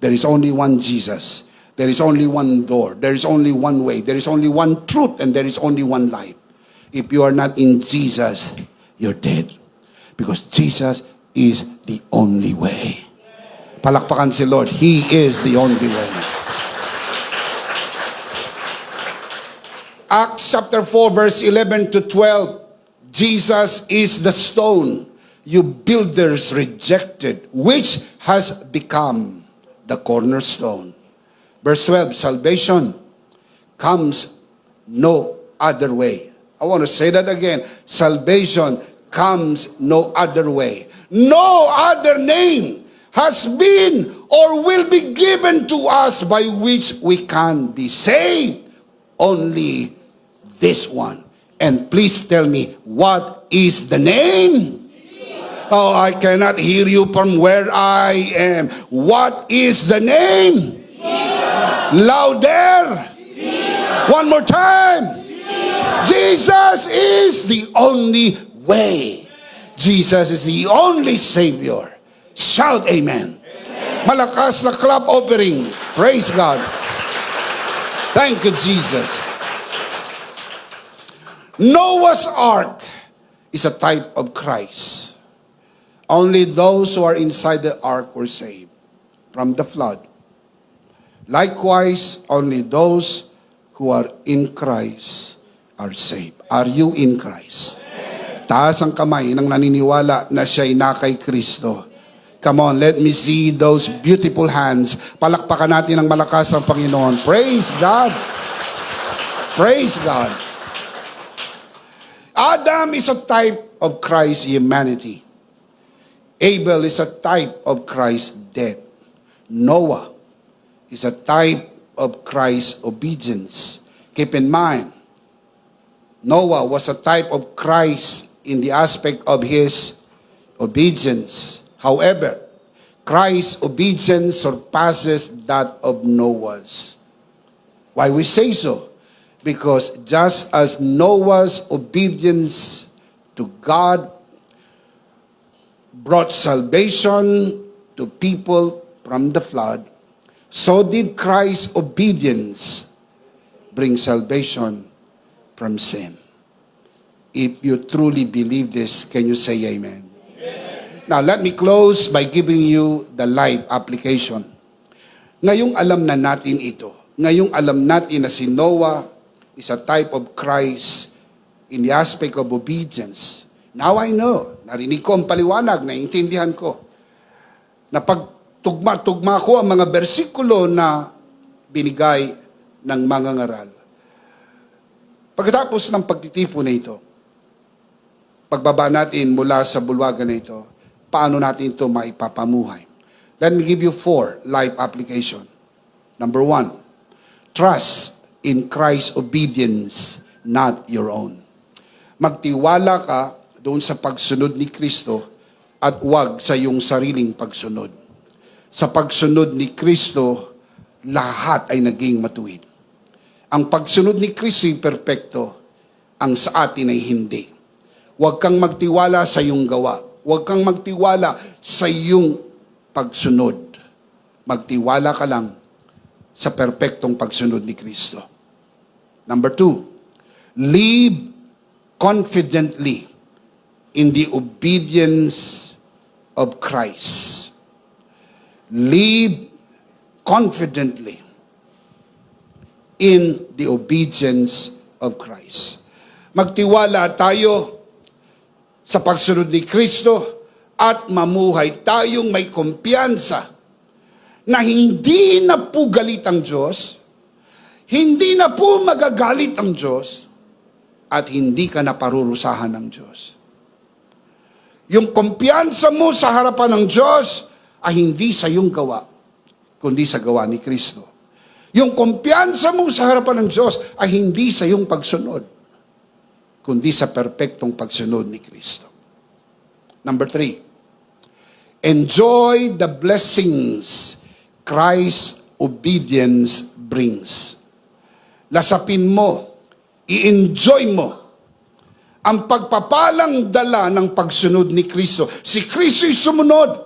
There is only one Jesus. There is only one door. There is only one way. There is only one truth. And there is only one life. If you are not in Jesus, you're dead. Because Jesus is the only way. Palakpakan si Lord. He is the only way. Acts chapter 4 verse 11 to 12. Jesus is the stone you builders rejected, which has become the cornerstone. Verse 12, salvation comes no other way. I want to say that again. Salvation comes no other way. No other name has been or will be given to us by which we can be saved. Only this one. And please tell me, what is the name? Oh, I cannot hear you from where I am. What is the name? Louder. One more time. Jesus is the only way. Jesus is the only Savior. Shout amen. Malakas na club offering. Praise God. Thank you, Jesus. Noah's Ark is a type of Christ. Only those who are inside the ark were saved from the flood. Likewise, only those who are in Christ are saved. Are you in Christ? Taas ang kamay ng naniniwala na siya'y na kay Kristo. Come on, let me see those beautiful hands. Palakpakan natin ng malakas ang Panginoon. Praise God. Praise God. Adam is a type of Christ's humanity. Abel is a type of Christ's death. Noah is a type of Christ's obedience. Keep in mind, Noah was a type of Christ in the aspect of his obedience. However, Christ's obedience surpasses that of Noah's. Why we say so? Because just as Noah's obedience to God brought salvation to people from the flood, so did Christ's obedience bring salvation from sin. If you truly believe this, can you say amen? Amen. Now, let me close by giving you the life application. Ngayong alam na natin ito. Ngayong alam natin na si Noah is a type of Christ in the aspect of obedience. Now I know. Narinig ko ang paliwanag, naiintindihan ko. Na pagtugma-tugma ko ang mga bersikulo na binigay ng mga ngaral. Pagkatapos ng pagtitipo na ito, pagbaba natin mula sa bulwagan na ito, paano natin ito maipapamuhay? Let me give you 4 life application. Number 1, trust in Christ's obedience, not your own. Magtiwala ka doon sa pagsunod ni Kristo at huwag sa iyong sariling pagsunod. Sa pagsunod ni Kristo, lahat ay naging matuwid. Ang pagsunod ni Kristo ay perpekto, ang sa atin ay hindi. Huwag kang magtiwala sa iyong gawa. Huwag kang magtiwala sa iyong pagsunod. Magtiwala ka lang sa perpektong pagsunod ni Kristo. Number 2, live confidently in the obedience of Christ. Live confidently in the obedience of Christ. Magtiwala tayo sa pagsunod ni Kristo at mamuhay tayong may kumpiyansa na hindi na po galit ang Diyos, hindi na po magagalit ang Diyos, at hindi ka na parurusahan ng Diyos. Yung kumpiyansa mo sa harapan ng Diyos ay hindi sa iyong gawa, kundi sa gawa ni Kristo. Yung kumpiyansa mo sa harapan ng Diyos ay hindi sa iyong pagsunod, kundi sa perpektong pagsunod ni Kristo. Number 3, enjoy the blessings Christ's obedience brings. Lasapin mo, i-enjoy mo ang pagpapalang dala ng pagsunod ni Kristo. Si Kristo'y sumunod.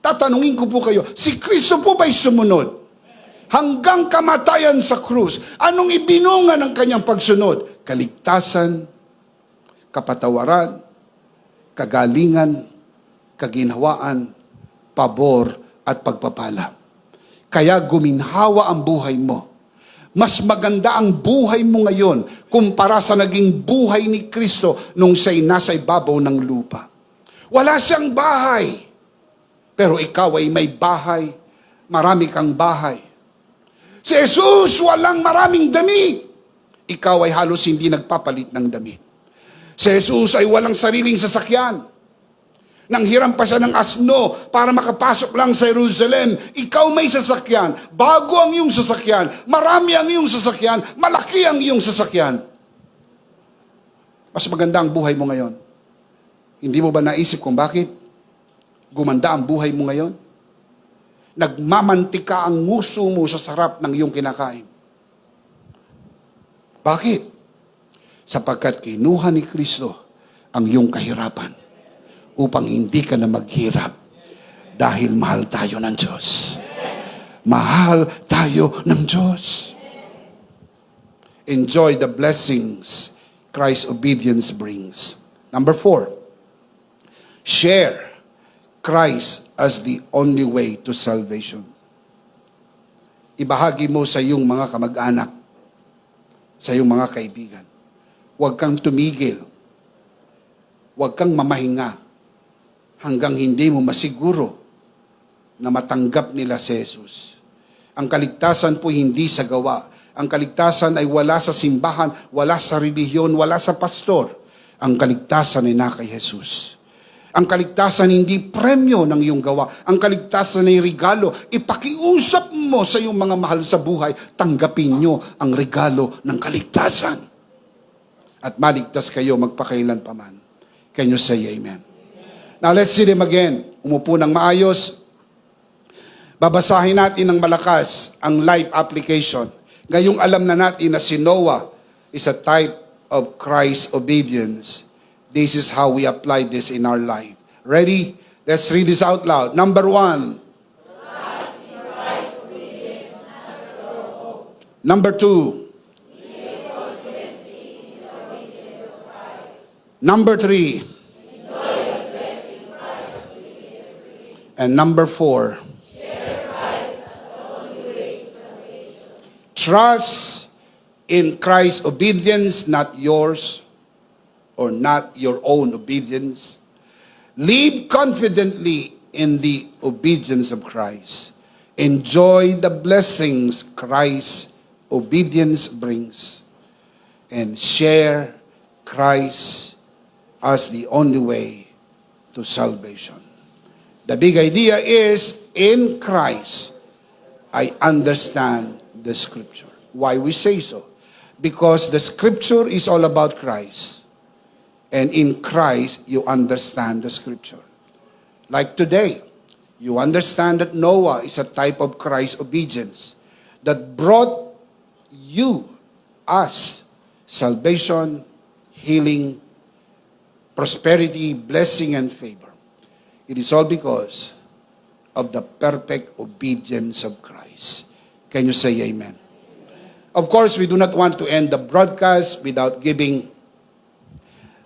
Tatanungin ko po kayo, si Kristo po ba'y sumunod? Hanggang kamatayan sa krus. Anong ibinunga ng kanyang pagsunod? Kaligtasan, kapatawaran, kagalingan, kaginhawaan, pabor, at pagpapala. Kaya guminhawa ang buhay mo. Mas maganda ang buhay mo ngayon kumpara sa naging buhay ni Kristo nung siya'y nasa ibabaw ng lupa. Wala siyang bahay, pero ikaw ay may bahay, marami kang bahay. Si Jesus walang maraming damit. Ikaw ay halos hindi nagpapalit ng damit. Si Jesus ay walang sariling sasakyan. Nanghiram pa siya ng asno para makapasok lang sa Jerusalem. Ikaw may sasakyan. Bago ang iyong sasakyan. Marami ang iyong sasakyan. Malaki ang iyong sasakyan. Mas maganda ang buhay mo ngayon. Hindi mo ba naisip kung bakit gumanda ang buhay mo ngayon? Nagmamantika ang nguso mo sa sarap ng iyong kinakain. Bakit? Sapagkat kinuha ni Kristo ang iyong kahirapan upang hindi ka na maghirap dahil mahal tayo ng Diyos. Mahal tayo ng Diyos. Enjoy the blessings Christ's obedience brings. Number 4, share Christ as the only way to salvation. Ibahagi mo sa iyong mga kamag-anak, sa iyong mga kaibigan. Huwag kang tumigil. Huwag kang mamahinga hanggang hindi mo masiguro na matanggap nila si Jesus. Ang kaligtasan po hindi sa gawa. Ang kaligtasan ay wala sa simbahan, wala sa relihiyon, wala sa pastor. Ang kaligtasan ay na kay Jesus. Ang kaligtasan hindi premyo ng iyong gawa. Ang kaligtasan ay regalo. Ipakiusap mo sa iyong mga mahal sa buhay, tanggapin nyo ang regalo ng kaligtasan. At maligtas kayo magpakailan paman. Can you say amen? Now let's see them again. Umupo ng maayos. Babasahin natin ng malakas ang life application. Ngayong alam na natin na si Noah is a type of Christ's obedience. This is how we apply this in our life. Ready? Let's read this out loud. Number 1. Number 2. Number 3. And number 4. Trust in Christ's obedience, not yours, or not your own obedience. Live confidently in the obedience of Christ. Enjoy the blessings Christ's obedience brings. And share Christ as the only way to salvation. The big idea is, in Christ, I understand the Scripture. Why we say so? Because the Scripture is all about Christ. And in Christ, you understand the Scripture. Like today, you understand that Noah is a type of Christ's obedience that brought you, us, salvation, healing, prosperity, blessing, and favor. It is all because of the perfect obedience of Christ. Can you say amen? Of course, we do not want to end the broadcast without giving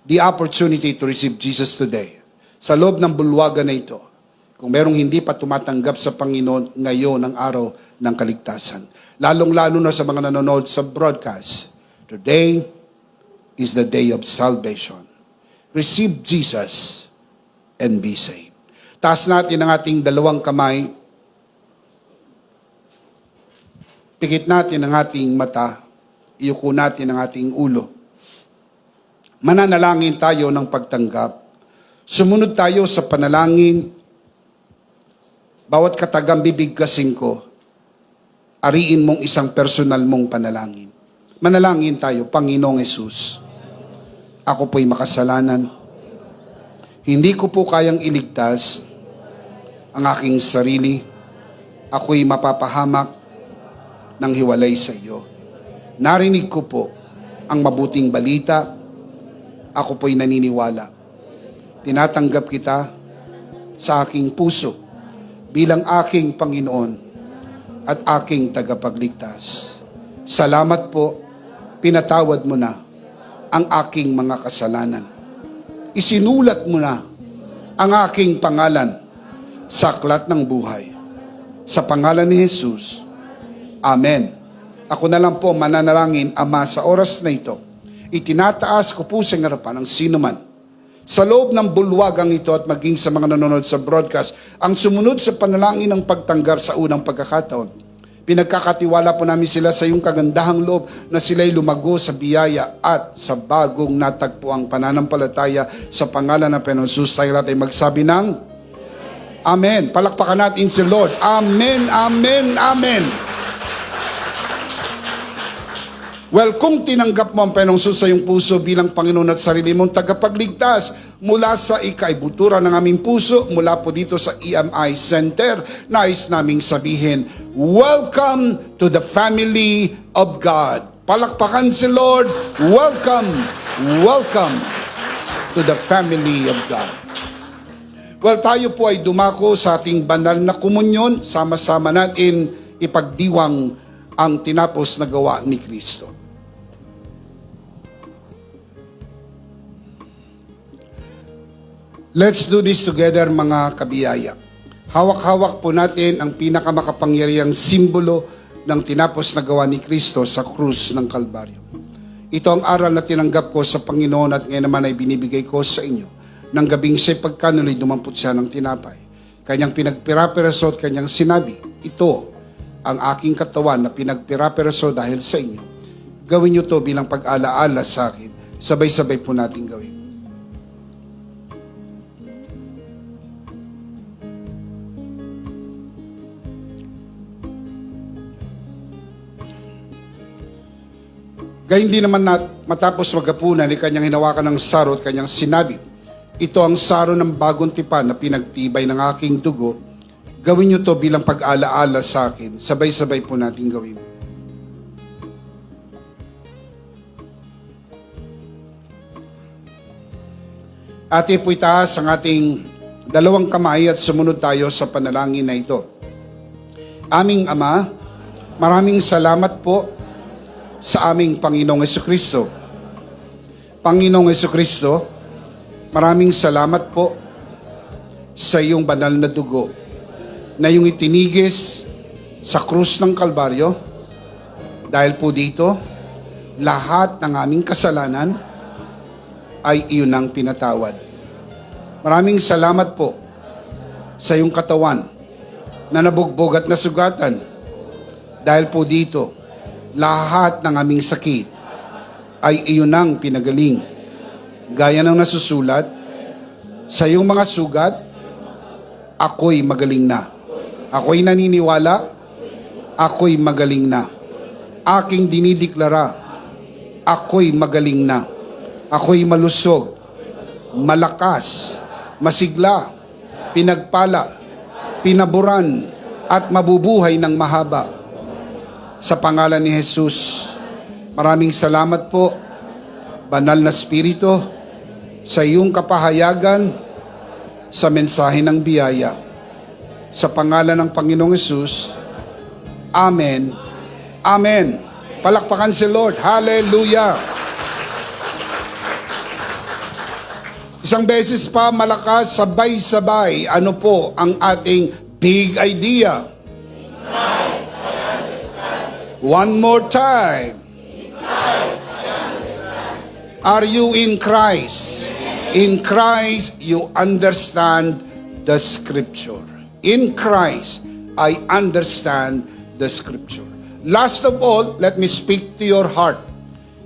the opportunity to receive Jesus today. Sa loob ng bulwagan na ito, kung merong hindi pa tumatanggap sa Panginoon ngayon ang araw ng kaligtasan, lalong-lalo na sa mga nanonood sa broadcast, today is the day of salvation. Receive Jesus and be saved. Taas natin ang ating dalawang kamay. Pikit natin ang ating mata. Iyuko natin ang ating ulo. Mananalangin tayo ng pagtanggap. Sumunod tayo sa panalangin. Bawat katagang bibigkasin ko, ariin mong isang personal mong panalangin. Manalangin tayo, Panginoong Hesus. Ako po'y makasalanan. Hindi ko po kayang iligtas ang aking sarili. Ako'y mapapahamak ng hiwalay sa iyo. Narinig ko po ang mabuting balita. Ako po'y naniniwala. Tinatanggap kita sa aking puso bilang aking Panginoon at aking tagapagligtas. Salamat po, pinatawad mo na ang aking mga kasalanan. Isinulat mo na ang aking pangalan sa aklat ng buhay. Sa pangalan ni Jesus, Amen. Ako na lang po mananalangin, Ama, sa oras na ito. Itinataas ko po sa harapan ng sino man sa loob ng bulwagang ito at maging sa mga nanonood sa broadcast, ang sumunod sa panalangin ng pagtanggap sa unang pagkakataon. Pinagkakatiwala po namin sila sa iyong kagandahang loob na sila'y lumago sa biyaya at sa bagong natagpuang pananampalataya sa pangalan ng Panginoon Jesus. Tayo lahat ay magsabi ng Amen. Palakpakan natin si Lord. Amen, amen, amen. Well, kung tinanggap mo ang Panginoong Jesus sa iyong puso bilang Panginoon at sarili mong tagapagligtas mula sa ikaibuturan ng aming puso, mula po dito sa EMI Center, nais naming sabihin, welcome to the family of God. Palakpakan si Lord. Welcome, welcome to the family of God. Well, tayo po ay dumako sa ating banal na komunyon. Sama-sama natin ipagdiwang ang tinapos na gawa ni Kristo. Let's do this together, mga kabiyaya. Hawak-hawak po natin ang pinakamakapangyarihang simbolo ng tinapos na gawa ni Kristo sa krus ng Kalbaryo. Ito ang aral na tinanggap ko sa Panginoon at ngayon naman ay binibigay ko sa inyo. Nang gabing siya'y pagkanuloy, dumampot siya ng tinapay. Kanyang pinagpira-piraso at kanyang sinabi, ito ang aking katawan na pinagpira-piraso dahil sa inyo. Gawin niyo to bilang pag-alaala sa akin. Sabay-sabay po natin gawin. Gayun din naman matapos magapunan, kanyang hinawakan ng saro at kanyang sinabi, ito ang saro ng bagong tipan na pinagtibay ng aking dugo. Gawin niyo to bilang pag-alaala sa akin. Sabay-sabay po natin gawin. Ate po itaas ang ating dalawang kamay at sumunod tayo sa panalangin na ito. Aming Ama, maraming salamat po sa aming Panginoong Jesucristo. Panginoong Jesucristo, maraming salamat po sa iyong banal na dugo na iyong itinigis sa krus ng Kalbaryo. Dahil po dito, lahat ng aming kasalanan ay iyon ang pinatawad. Maraming salamat po sa iyong katawan na nabugbog at nasugatan. Dahil po dito, lahat ng aming sakit ay iyon ang pinagaling. Gaya ng nasusulat, sa iyong mga sugat, ako'y magaling na. Ako'y naniniwala, ako'y magaling na. Aking dinideklara, ako'y magaling na. Ako'y malusog, malakas, masigla, pinagpala, pinaburan, at mabubuhay ng mahaba. Sa pangalan ni Jesus, maraming salamat po, Banal na Espiritu, sa iyong kapahayagan sa mensahe ng biyaya. Sa pangalan ng Panginoong Hesus, Amen. Amen. Palakpakan si Lord. Hallelujah. Isang beses pa malakas, sabay-sabay, ano po ang ating big idea? One more time. Are you in Christ? In Christ, you understand the Scripture. In Christ, I understand the Scripture. Last of all, let me speak to your heart.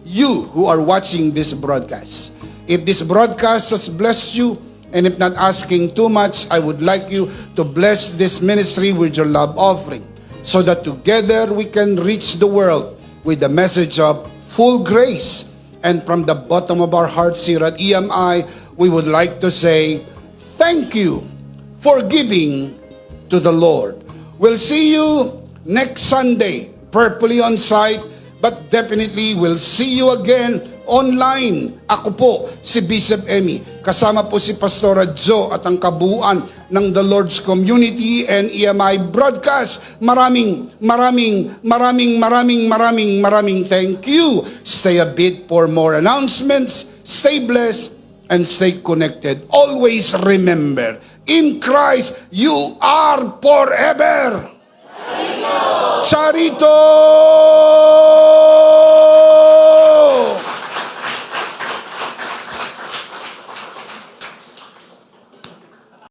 You who are watching this broadcast. If this broadcast has blessed you, and if not asking too much, I would like you to bless this ministry with your love offering, so that together we can reach the world with the message of full grace. And from the bottom of our hearts here at EMI, we would like to say, thank you for giving to the Lord. We'll see you next Sunday, purposely on site, but definitely we'll see you again online. Ako po, si Bishop Emmy. Kasama po si Pastora Joe at ang kabuuan ng The Lord's Community and EMI Broadcast. Maraming thank you. Stay a bit for more announcements. Stay blessed and stay connected. Always remember, in Christ, you are forever. Charito!